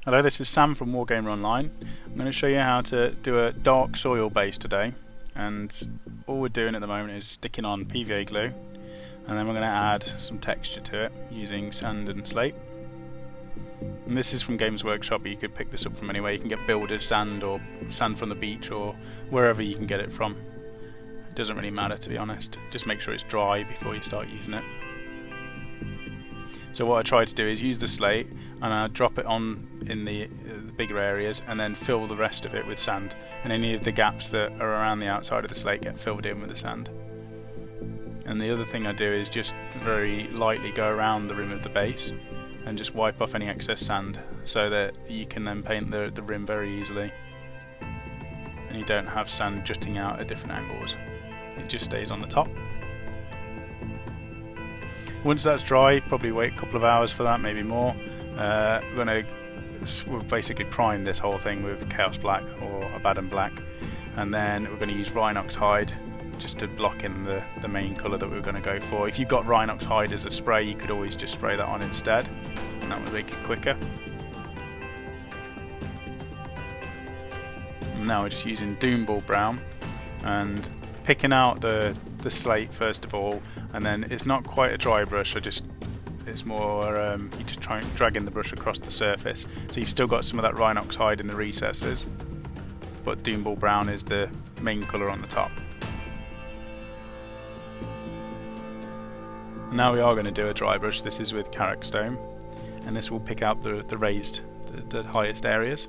Hello, this is Sam from Wargamer Online. I'm going to show you how to do a dark soil base today, and all we're doing at the moment is sticking on PVA glue, and then we're going to add some texture to it using sand and slate. And this is from Games Workshop, but you could pick this up from anywhere. You can get builder's sand or sand from the beach or wherever you can get it from. It doesn't really matter, to be honest. Just make sure it's dry before you start using it. So what I try to do is use the slate and I drop it on in the bigger areas and then fill the rest of it with sand, and any of the gaps that are around the outside of the slate get filled in with the sand. And the other thing I do is just very lightly go around the rim of the base and just wipe off any excess sand so that you can then paint the rim very easily and you don't have sand jutting out at different angles. It just stays on the top. Once that's dry, probably wait a couple of hours for that, maybe more. We'll basically prime this whole thing with Chaos Black or Abaddon Black, and then we're going to use Rhinox Hide just to block in the main colour that we're going to go for. If you've got Rhinox Hide as a spray, you could always just spray that on instead, and that would make it quicker. And now we're just using Doombull Brown and picking out the slate first of all, and then it's not quite a dry brush, it's more you just try dragging the brush across the surface, so you've still got some of that Rhinox Hide in the recesses, but Doombull Brown is the main colour on the top. Now we are going to do a dry brush. This is with Karak Stone, and this will pick out the raised, the highest areas.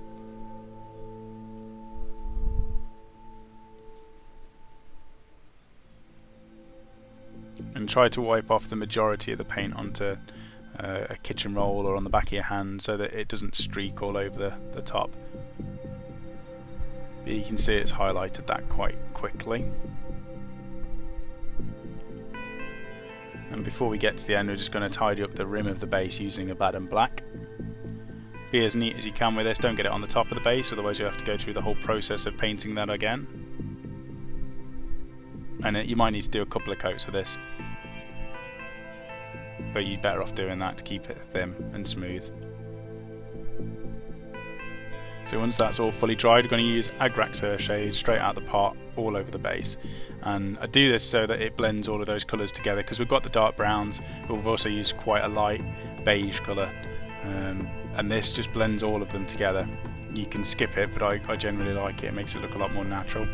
And try to wipe off the majority of the paint onto a kitchen roll or on the back of your hand so that it doesn't streak all over the top. But you can see it's highlighted that quite quickly. And before we get to the end, we're just going to tidy up the rim of the base using Abaddon Black. Be as neat as you can with this, don't get it on the top of the base, otherwise you have to go through the whole process of painting that again. And you might need to do a couple of coats of this, but you're better off doing that to keep it thin and smooth. So once that's all fully dried, we're going to use Agrax Earthshade straight out of the pot all over the base. And I do this so that it blends all of those colours together, because we've got the dark browns, but we've also used quite a light beige colour, and this just blends all of them together. You can skip it, but I generally like it. It makes it look a lot more natural.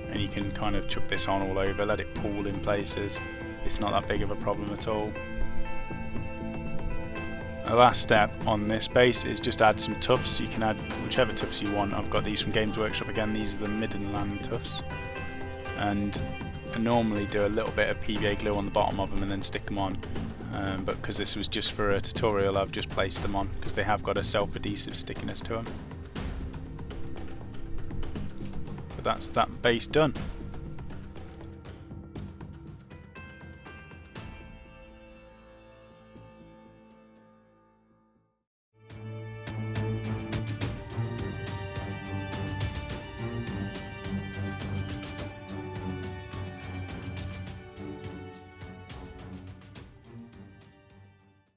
And you can kind of chuck this on all over, let it pool in places. It's not that big of a problem at all. The last step on this base is just add some tufts. You can add whichever tufts you want. I've got these from Games Workshop again. These are the Middenland Tufts, and I normally do a little bit of PVA glue on the bottom of them and then stick them on, but because this was just for a tutorial, I've just placed them on because they have got a self-adhesive stickiness to them. That's that base done.